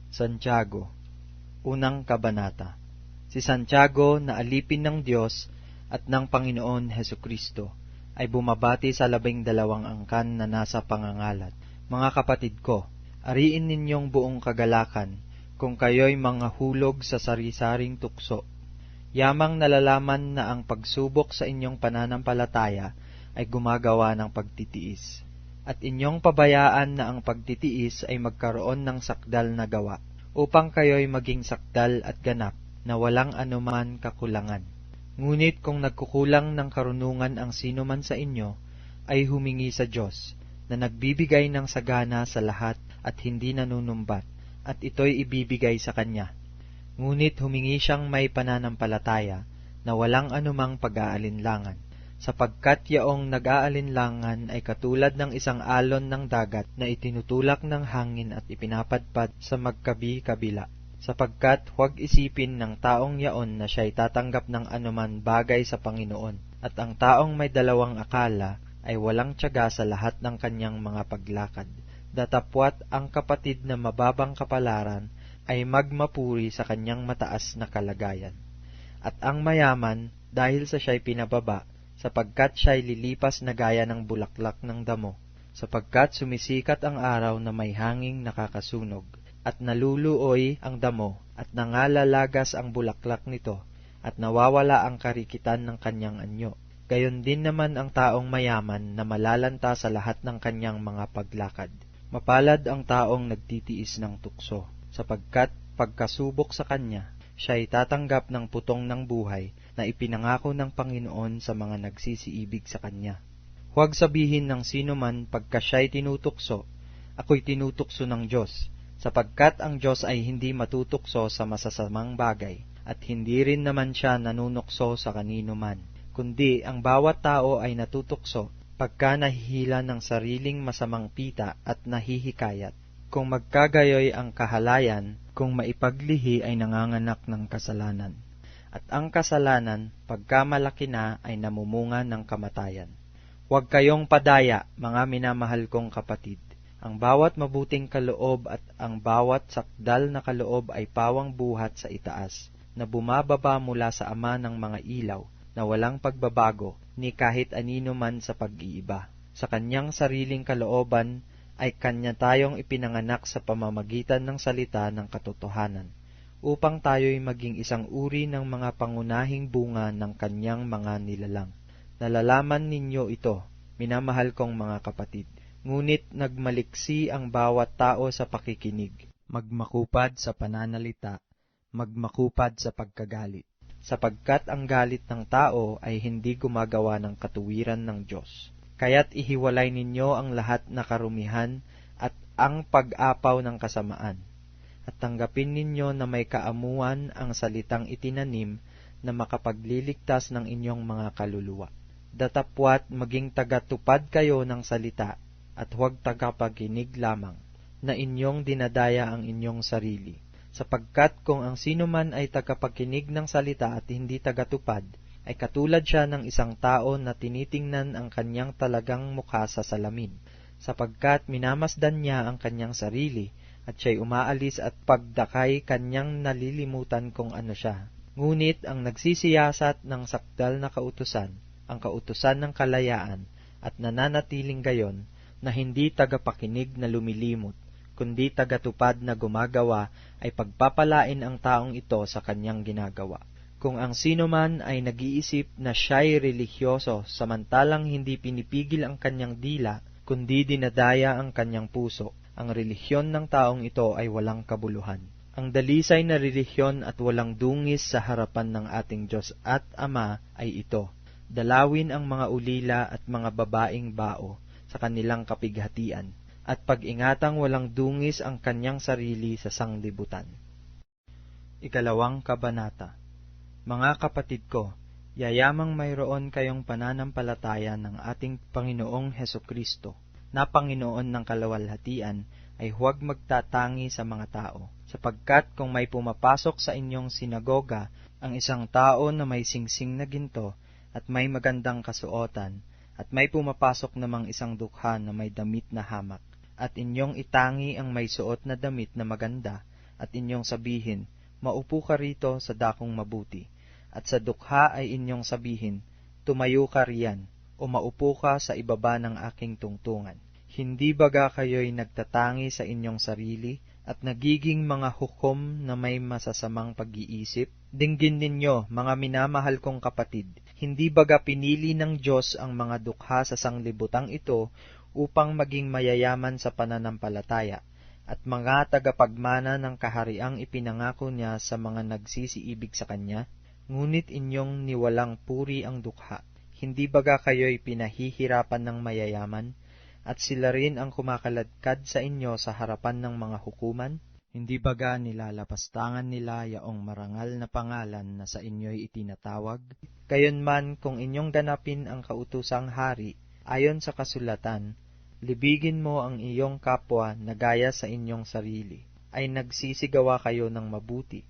Santiago, Unang Kabanata. Si Santiago na alipin ng Diyos at ng Panginoon Hesukristo ay bumabati sa 12 angkan na nasa pangangalat. Mga kapatid ko, ariin ninyong buong kagalakan kung kayo'y mga hulog sa sari-saring tukso. Yamang nalalaman na ang pagsubok sa inyong pananampalataya ay gumagawa ng pagtitiis. At inyong pabayaan na ang pagtitiis ay magkaroon ng sakdal na gawa, upang kayo'y maging sakdal at ganap na walang anuman kakulangan. Ngunit kung nagkukulang ng karunungan ang sino man sa inyo, ay humingi sa Diyos, na nagbibigay ng sagana sa lahat at hindi nanunumbat, at ito'y ibibigay sa Kanya. Ngunit humingi siyang may pananampalataya, na walang anumang pag-aalinlangan, sapagkat yaong nag-aalinlangan ay katulad ng isang alon ng dagat na itinutulak ng hangin at ipinapadpad sa magkabi-kabila. Sapagkat huwag isipin ng taong yaon na siya'y tatanggap ng anuman bagay sa Panginoon, at ang taong may dalawang akala ay walang tiyaga sa lahat ng kanyang mga paglakad. Datapwat ang kapatid na mababang kapalaran ay magmapuri sa kanyang mataas na kalagayan. At ang mayaman, dahil sa siya'y pinababa, sapagkat siya'y lilipas na gaya ng bulaklak ng damo, sapagkat sumisikat ang araw na may hanging nakakasunog, at naluluoy ang damo, at nangalalagas ang bulaklak nito, at nawawala ang karikitan ng kanyang anyo. Gayon din naman ang taong mayaman na malalanta sa lahat ng kanyang mga paglakad. Mapalad ang taong nagtitiis ng tukso, sapagkat pagkasubok sa kanya, siya'y tatanggap ng putong ng buhay na ipinangako ng Panginoon sa mga nagsisiibig sa Kanya. Huwag sabihin ng sino man pagka siya'y tinutukso, ako'y tinutukso ng Diyos, sapagkat ang Diyos ay hindi matutukso sa masasamang bagay, at hindi rin naman siya nanunukso sa kanino man, kundi ang bawat tao ay natutukso pagka nahihila ng sariling masamang pita at nahihikayat. Kung magkagayoy ang kahalayan, kung maipaglihi ay nanganganak ng kasalanan. At ang kasalanan, pagka malaki na, ay namumunga ng kamatayan. Huwag kayong padaya, mga minamahal kong kapatid. Ang bawat mabuting kaloob at ang bawat sakdal na kaloob ay pawang buhat sa itaas, na bumababa mula sa Ama ng mga ilaw, na walang pagbabago, ni kahit anino man sa pag-iiba. Sa kanyang sariling kalooban, ay kanya tayong ipinanganak sa pamamagitan ng salita ng katotohanan, upang tayo'y maging isang uri ng mga pangunahing bunga ng kanyang mga nilalang. Nalalaman ninyo ito, minamahal kong mga kapatid, ngunit nagmaliksi ang bawat tao sa pakikinig, magmakupad sa pananalita, magmakupad sa pagkagalit, sapagkat ang galit ng tao ay hindi gumagawa ng katuwiran ng Diyos. Kaya't ihiwalay ninyo ang lahat na karumihan at ang pag-apaw ng kasamaan, at tanggapin ninyo na may kaamuan ang salitang itinanim na makapagliligtas ng inyong mga kaluluwa. Datapwat maging tagatupad kayo ng salita, at huwag tagapakinig lamang, na inyong dinadaya ang inyong sarili. Sapagkat kung ang sino man ay tagapakinig ng salita at hindi tagatupad, ay katulad siya ng isang tao na tinitingnan ang kanyang talagang mukha sa salamin, sapagkat minamasdan niya ang kanyang sarili, at siya'y umaalis at pagdakay kanyang nalilimutan kung ano siya. Ngunit ang nagsisiyasat ng sakdal na kautusan, ang kautusan ng kalayaan, at nananatiling gayon, na hindi tagapakinig na lumilimot, kundi tagatupad na gumagawa, ay pagpapalain ang taong ito sa kanyang ginagawa. Kung ang sino man ay nag-iisip na siya'y relihiyoso, samantalang hindi pinipigil ang kanyang dila, kundi dinadaya ang kanyang puso, ang relihiyon ng taong ito ay walang kabuluhan. Ang dalisay na relihiyon at walang dungis sa harapan ng ating Diyos at Ama ay ito: dalawin ang mga ulila at mga babaeng bao sa kanilang kapighatian, at pag-ingatang walang dungis ang kanyang sarili sa sanglibutan. Ikalawang Kabanata. Mga kapatid ko, yayamang mayroon kayong pananampalataya ng ating Panginoong Hesukristo, na Panginoon ng kalawalhatian, ay huwag magtatangi sa mga tao, sapagkat kung may pumapasok sa inyong sinagoga ang isang tao na may singsing na ginto at may magandang kasuotan, at may pumapasok namang isang dukha na may damit na hamak, at inyong itangi ang may suot na damit na maganda, at inyong sabihin, maupo ka rito sa dakong mabuti. At sa dukha ay inyong sabihin, tumayo ka riyan, o maupo ka sa ibaba ng aking tungtungan. Hindi baga kayo'y nagtatangi sa inyong sarili, at nagiging mga hukom na may masasamang pag-iisip? Dinggin ninyo, mga minamahal kong kapatid, hindi baga pinili ng Diyos ang mga dukha sa sanglibutang ito upang maging mayayaman sa pananampalataya, at mga tagapagmana ng kahariang ipinangako niya sa mga nagsisiibig sa Kanya? Ngunit inyong niwalang puri ang dukha. Hindi baga kayo'y pinahihirapan ng mayayaman, at sila rin ang kumakaladkad sa inyo sa harapan ng mga hukuman? Hindi baga nilalapastangan nila yaong marangal na pangalan na sa inyo'y itinatawag? Gayunman, kung inyong ganapin ang kautusang hari, ayon sa kasulatan, libigin mo ang iyong kapwa na gaya sa inyong sarili, ay nagsisigawa kayo ng mabuti.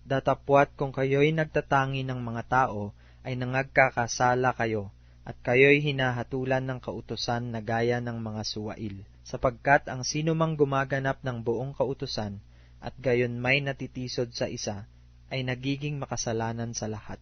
Datapwat kung kayo'y nagtatangi ng mga tao, ay nangagkakasala kayo, at kayo'y hinahatulan ng kautusan na gaya ng mga suwail, sapagkat ang sinumang gumaganap ng buong kautusan, at gayon may natitisod sa isa, ay nagiging makasalanan sa lahat.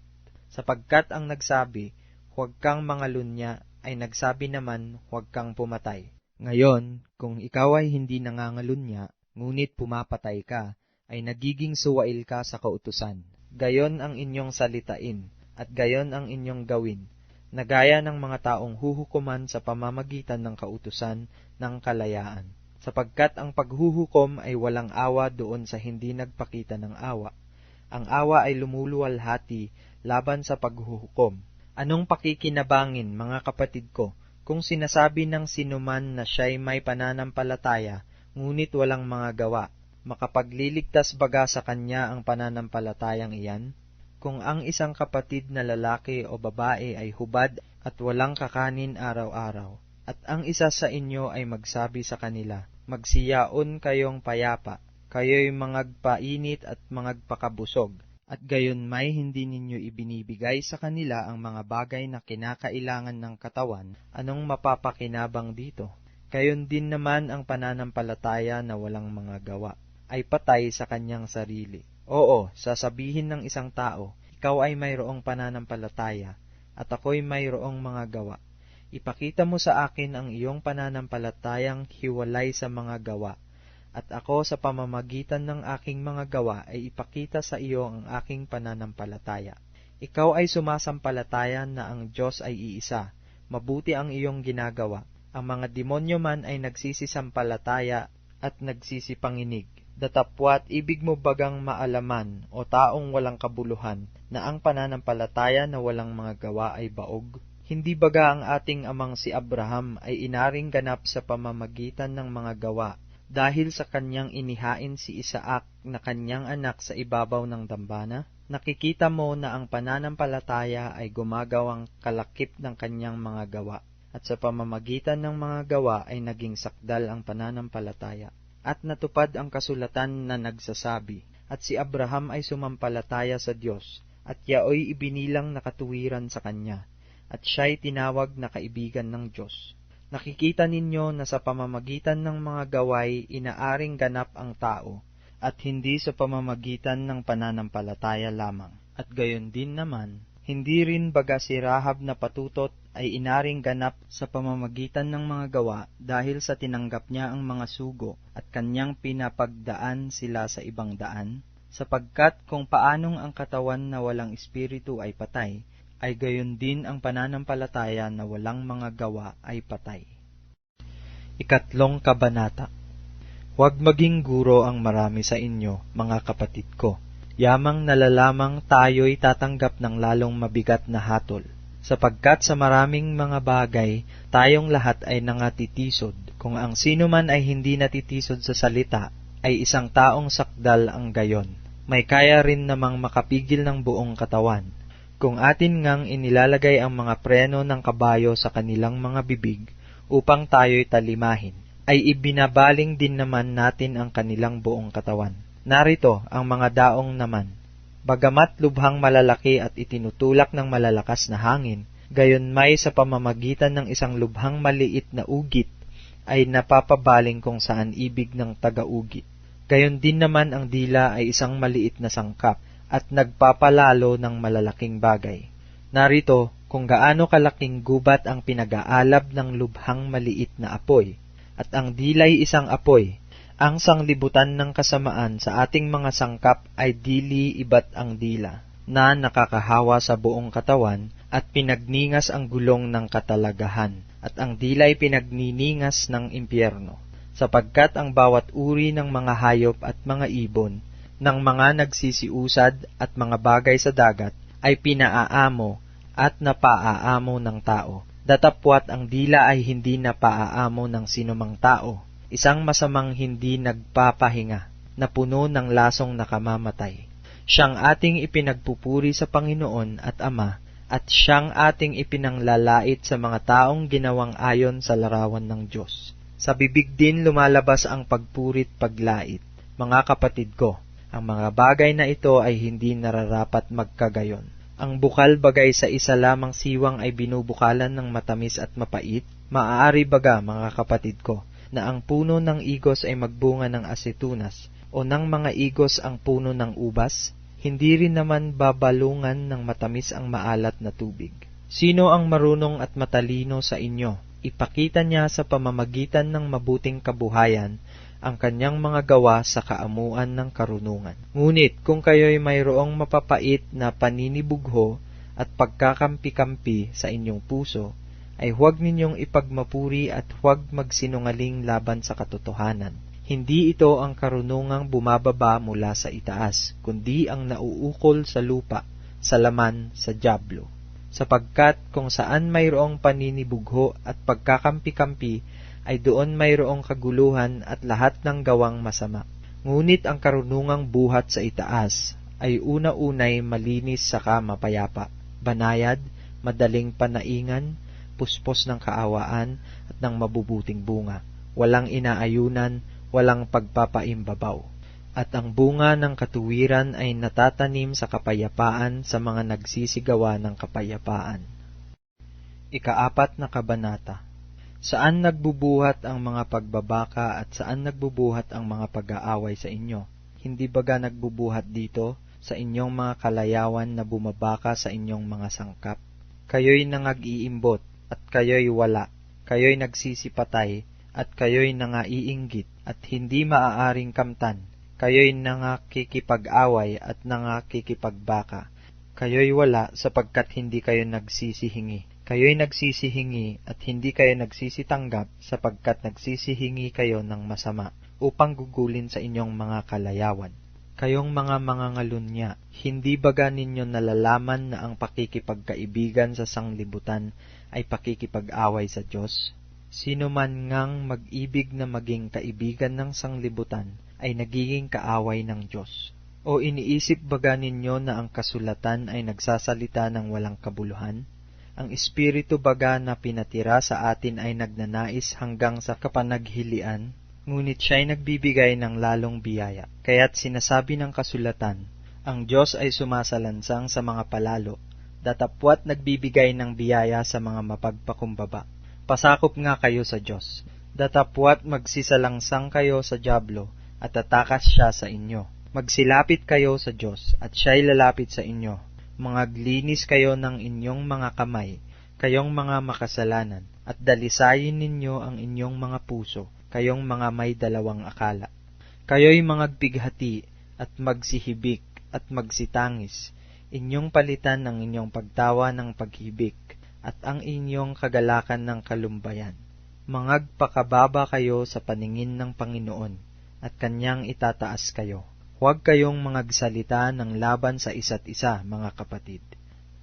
Sapagkat ang nagsabi, huwag kang mangalunya, ay nagsabi naman, huwag kang pumatay. Ngayon, kung ikaw ay hindi nangangalunya, ngunit pumapatay ka, ay nagiging suwail ka sa kautusan. Gayon ang inyong salitain, at gayon ang inyong gawin, na gaya ng mga taong huhukuman sa pamamagitan ng kautusan ng kalayaan. Sapagkat ang paghuhukom ay walang awa doon sa hindi nagpakita ng awa. Ang awa ay lumuluwalhati laban sa paghuhukom. Anong pakikinabangin, mga kapatid ko, kung sinasabi ng sinuman na siya'y may pananampalataya, ngunit walang mga gawa? Makapagliligtas baga sa kanya ang pananampalatayang iyan? Kung ang isang kapatid na lalaki o babae ay hubad at walang kakanin araw-araw, at ang isa sa inyo ay magsabi sa kanila, magsiyaon kayong payapa, kayo'y mangagpainit at mangagpakabusog, at gayon may hindi ninyo ibinibigay sa kanila ang mga bagay na kinakailangan ng katawan, anong mapapakinabang dito? Gayon din naman ang pananampalataya na walang mga gawa, ay patay sa kanyang sarili. Oo, sasabihin ng isang tao, ikaw ay mayroong pananampalataya, at ako'y mayroong mga gawa. Ipakita mo sa akin ang iyong pananampalatayang hiwalay sa mga gawa, at ako sa pamamagitan ng aking mga gawa ay ipakita sa iyo ang aking pananampalataya. Ikaw ay sumasampalataya na ang Diyos ay iisa, mabuti ang iyong ginagawa. Ang mga demonyo man ay nagsisisampalataya at nagsisipanginig. Datapwat, ibig mo bagang maalaman o taong walang kabuluhan na ang pananampalataya na walang mga gawa ay baog? Hindi baga ang ating amang si Abraham ay inaring ganap sa pamamagitan ng mga gawa dahil sa kanyang inihain si Isaac na kanyang anak sa ibabaw ng dambana? Nakikita mo na ang pananampalataya ay gumagawang kalakip ng kanyang mga gawa, at sa pamamagitan ng mga gawa ay naging sakdal ang pananampalataya. At natupad ang kasulatan na nagsasabi, at si Abraham ay sumampalataya sa Diyos, at yaoy ibinilang na katuwiran sa kanya, at siya'y tinawag na kaibigan ng Diyos. Nakikita ninyo na sa pamamagitan ng mga gaway inaaring ganap ang tao, at hindi sa pamamagitan ng pananampalataya lamang. At gayon din naman, hindi rin baga si Rahab na patutot ay inaring ganap sa pamamagitan ng mga gawa dahil sa tinanggap niya ang mga sugo at kanyang pinapagdaan sila sa ibang daan? Sapagkat kung paanong ang katawan na walang espiritu ay patay, ay gayon din ang pananampalataya na walang mga gawa ay patay. Ikatlong kabanata. Huwag maging guro ang marami sa inyo, mga kapatid ko. Yamang nalalamang tayo'y tatanggap ng lalong mabigat na hatol, sapagkat sa maraming mga bagay, tayong lahat ay nangatitisod. Kung ang sino man ay hindi natitisod sa salita, ay isang taong sakdal ang gayon. May kaya rin namang makapigil ng buong katawan. Kung atin ngang inilalagay ang mga preno ng kabayo sa kanilang mga bibig, upang tayo'y talimahin, ay ibinabaling din naman natin ang kanilang buong katawan. Narito ang mga daong naman. Bagamat lubhang malalaki at itinutulak ng malalakas na hangin, gayon may sa pamamagitan ng isang lubhang maliit na ugit ay napapabaling kung saan ibig ng taga-ugit. Gayon din naman ang dila ay isang maliit na sangkap at nagpapalalo ng malalaking bagay. Narito kung gaano kalaking gubat ang pinag-aalab ng lubhang maliit na apoy, at ang dila'y isang apoy. Ang sanglibutan ng kasamaan sa ating mga sangkap ay dili iba't ang dila, na nakakahawa sa buong katawan at pinagningas ang gulong ng katalagahan, at ang dila'y pinagniningas ng impyerno. Sapagkat ang bawat uri ng mga hayop at mga ibon, ng mga nagsisiusad at mga bagay sa dagat, ay pinaaamo at napaaamo ng tao. Datapwat ang dila ay hindi napaaamo ng sinumang tao, isang masamang hindi nagpapahinga, na puno ng lasong nakamamatay. Siyang ating ipinagpupuri sa Panginoon at Ama, at siyang ating ipinanglalait sa mga taong ginawang ayon sa larawan ng Diyos. Sa bibig din lumalabas ang pagpurit paglait. Mga kapatid ko, ang mga bagay na ito ay hindi nararapat magkagayon. Ang bukal bagay sa isa lamang siwang ay binubukalan ng matamis at mapait. Maaari baga, mga kapatid ko, na ang puno ng igos ay magbunga ng asetunas, o ng mga igos ang puno ng ubas? Hindi rin naman babalungan ng matamis ang maalat na tubig. Sino ang marunong at matalino sa inyo? Ipakita niya sa pamamagitan ng mabuting kabuhayan ang kanyang mga gawa sa kaamuan ng karunungan. Ngunit kung kayo'y mayroong mapapait na paninibugho at pagkakampi-kampi sa inyong puso, ay huwag ninyong ipagmapuri at huwag magsinungaling laban sa katotohanan. Hindi ito ang karunungang bumababa mula sa itaas, kundi ang nauukol sa lupa, sa laman, sa dyablo. Sapagkat kung saan mayroong paninibugho at pagkakampi-kampi, ay doon mayroong kaguluhan at lahat ng gawang masama. Ngunit ang karunungang buhat sa itaas ay una-unay malinis saka mapayapa, banayad, madaling panaingan, puspos ng kaawaan at ng mabubuting bunga, walang inaayunan, walang pagpapaimbabaw. At ang bunga ng katuwiran ay natatanim sa kapayapaan sa mga nagsisigawa ng kapayapaan. Ika-4 na kabanata. Saan nagbubuhat ang mga pagbabaka at saan nagbubuhat ang mga pag-aaway sa inyo? Hindi baga nagbubuhat dito sa inyong mga kalayawan na bumabaka sa inyong mga sangkap? Kayo'y nangag-iimbot at kayo'y wala, kayo'y nagsisipatay at kayo'y nangaiinggit at hindi maaaring kamtan. Kayo'y nangakikipag-away at nangakikipagbaka. Kayo'y wala sapagkat hindi kayo nagsisihingi. Kayo'y nagsisihingi at hindi kayo nagsisitanggap sapagkat nagsisihingi kayo ng masama upang gugulin sa inyong mga kalayawan. Kayong mga mangangalunya, hindi baga ninyo nalalaman na ang pakikipagkaibigan sa sanglibutan ay pakikipag-away sa Diyos? Sino man ngang mag-ibig na maging kaibigan ng sanglibutan ay nagiging kaaway ng Diyos. O iniisip baga ninyo na ang kasulatan ay nagsasalita ng walang kabuluhan? Ang Espiritu baga na pinatira sa atin ay nagnanais hanggang sa kapanaghilian, ngunit siya'y nagbibigay ng lalong biyaya. Kaya't sinasabi ng kasulatan, ang Diyos ay sumasalansang sa mga palalo, datapwat nagbibigay ng biyaya sa mga mapagpakumbaba. Pasakop nga kayo sa Diyos, datapwat magsisalangsang kayo sa dyablo, at tatakas siya sa inyo. Magsilapit kayo sa Diyos, at siya'y lalapit sa inyo. Mangaglinis kayo ng inyong mga kamay, kayong mga makasalanan, at dalisayin ninyo ang inyong mga puso, kayong mga may dalawang akala. Kayo'y mangagbighati, at magsihibik, at magsitangis, inyong palitan ang inyong pagtawa ng paghibik, at ang inyong kagalakan ng kalumbayan. Mangagpakababa kayo sa paningin ng Panginoon, at kanyang itataas kayo. Huwag kayong mangagsalita ng laban sa isa't isa, mga kapatid.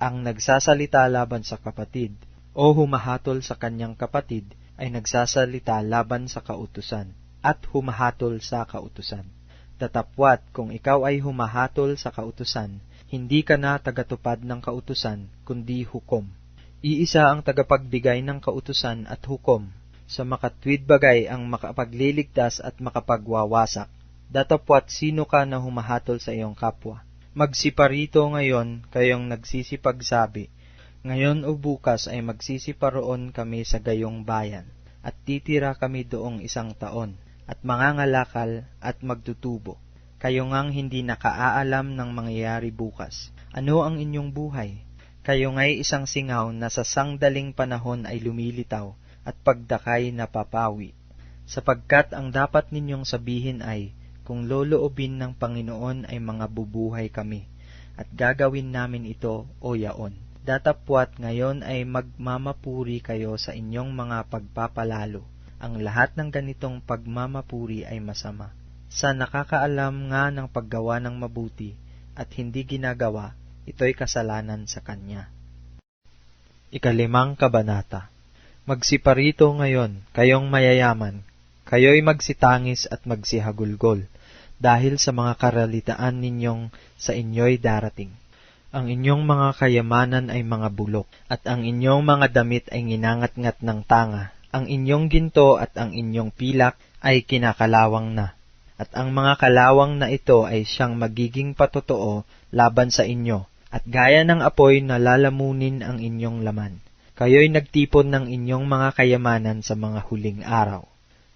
Ang nagsasalita laban sa kapatid, o humahatol sa kanyang kapatid, ay nagsasalita laban sa kautusan, at humahatol sa kautusan. Datapwat kung ikaw ay humahatol sa kautusan, hindi ka na tagatupad ng kautusan, kundi hukom. Iisa ang tagapagbigay ng kautusan at hukom. Sa makatwid bagay ang makapagliligtas at makapagwawasak. Datapwat sino ka na humahatol sa iyong kapwa. Magsiparito ngayon kayong nagsisipagsabi, ngayon o bukas ay magsisiparoon kami sa gayong bayan, at titira kami doong 1 taon. at mangangalakal at magtutubo. Kayo ngang hindi nakaaalam ng mangyayari bukas. Ano ang inyong buhay? Kayo nga'y isang singaw na sa sangdaling panahon ay lumilitaw at pagdakay napapawi. Sapagkat ang dapat ninyong sabihin ay, kung loloobin ng Panginoon ay mga bubuhay kami, at gagawin namin ito o yaon. Datapwat ngayon ay magmamapuri kayo sa inyong mga pagpapalalo. Ang lahat ng ganitong pagmamapuri ay masama. Sa nakakaalam nga ng paggawa ng mabuti at hindi ginagawa, ito'y kasalanan sa kanya. 5 Kabanata. Magsiparito ngayon, kayong mayayaman, kayo'y magsitangis at magsihagulgol, dahil sa mga karalitaan ninyong sa inyo'y darating. Ang inyong mga kayamanan ay mga bulok, at ang inyong mga damit ay nginangat-ngat ng tanga. Ang inyong ginto at ang inyong pilak ay kinakalawang na. At ang mga kalawang na ito ay siyang magiging patotoo laban sa inyo, at gaya ng apoy na lalamunin ang inyong laman. Kayo'y nagtipon ng inyong mga kayamanan sa mga huling araw.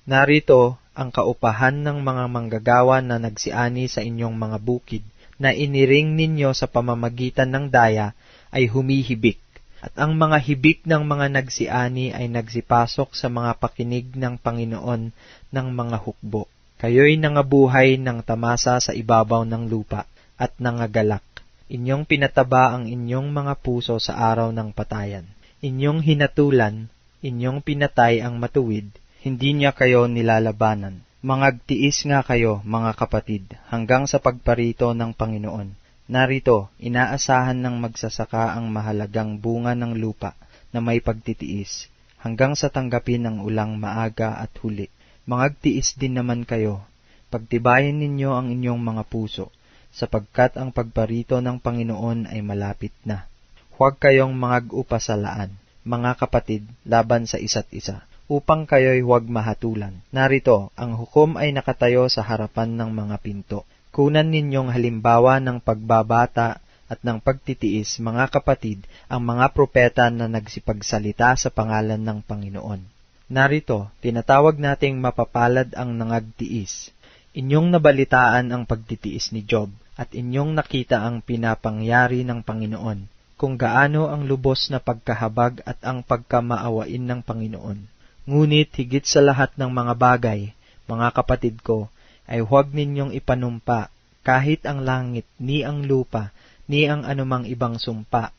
Narito ang kaupahan ng mga manggagawa na nagsiani sa inyong mga bukid, na iniring ninyo sa pamamagitan ng daya ay humihibik, at ang mga hibik ng mga nagsiani ay nagsipasok sa mga pakinig ng Panginoon ng mga hukbo. Kayo'y nangabuhay ng tamasa sa ibabaw ng lupa at nangagalak. Inyong pinataba ang inyong mga puso sa araw ng patayan. Inyong hinatulan, inyong pinatay ang matuwid, hindi niya kayo nilalabanan. Mangagtiis nga kayo, mga kapatid, hanggang sa pagparito ng Panginoon. Narito, inaasahan ng magsasaka ang mahalagang bunga ng lupa na may pagtitiis, hanggang sa tanggapin ang ulang maaga at huli. Mangagtiis din naman kayo, pagtibayin ninyo ang inyong mga puso, sapagkat ang pagparito ng Panginoon ay malapit na. Huwag kayong mangag-upasalaan, mga kapatid, laban sa isa't isa, upang kayo'y huwag mahatulan. Narito, ang hukom ay nakatayo sa harapan ng mga pinto. Kunan ninyong halimbawa ng pagbabata at ng pagtitiis, mga kapatid, ang mga propeta na nagsipagsalita sa pangalan ng Panginoon. Narito, tinatawag nating mapapalad ang nangagtiis. Inyong nabalitaan ang pagtitiis ni Job, at inyong nakita ang pinapangyari ng Panginoon, kung gaano ang lubos na pagkahabag at ang pagkamaawain ng Panginoon. Ngunit higit sa lahat ng mga bagay, mga kapatid ko, ay huwag ninyong ipanumpa, kahit ang langit, ni ang lupa, ni ang anumang ibang sumpa,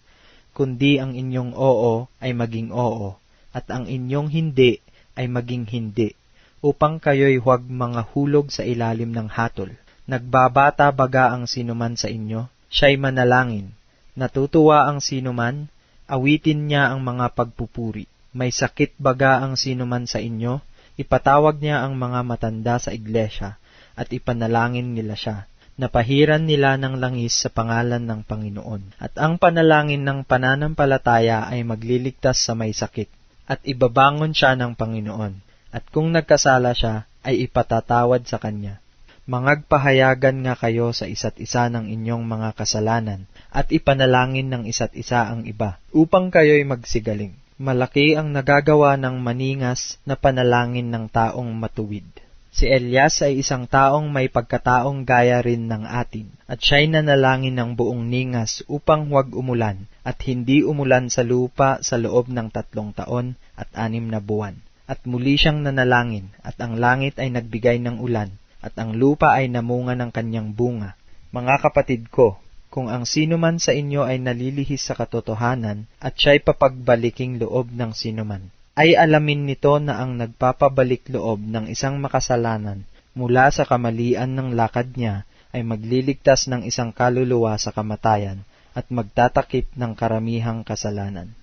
kundi ang inyong oo ay maging oo, at ang inyong hindi ay maging hindi, upang kayo'y huwag mga hulog sa ilalim ng hatol. Nagbabata baga ang sinuman sa inyo? Siya'y manalangin. Natutuwa ang sinuman? Awitin niya ang mga pagpupuri. May sakit baga ang sinuman sa inyo? Ipatawag niya ang mga matanda sa iglesia, at ipanalangin nila siya. Napahiran nila ng langis sa pangalan ng Panginoon. At ang panalangin ng pananampalataya ay magliligtas sa may sakit, at ibabangon siya ng Panginoon. At kung nagkasala siya, ay ipatatawad sa kanya. Mangagpahayagan nga kayo sa isa't isa ng inyong mga kasalanan, at ipanalangin ng isa't isa ang iba, upang kayo'y magsigaling. Malaki ang nagagawa ng maningas na panalangin ng taong matuwid. Si Elias ay isang taong may pagkataong gaya rin ng atin, at siya'y nanalangin ng buong ningas upang huwag umulan, at hindi umulan sa lupa sa loob ng 3 taon at 6 na buwan. At muli siyang nanalangin, at ang langit ay nagbigay ng ulan, at ang lupa ay namunga ng kanyang bunga. Mga kapatid ko, kung ang sinuman sa inyo ay nalilihis sa katotohanan, at siya'y papagbaliking loob ng sinuman, ay alamin nito na ang nagpapabalik loob ng isang makasalanan mula sa kamalian ng lakad niya ay magliligtas ng isang kaluluwa sa kamatayan at magtatakip ng karamihang kasalanan.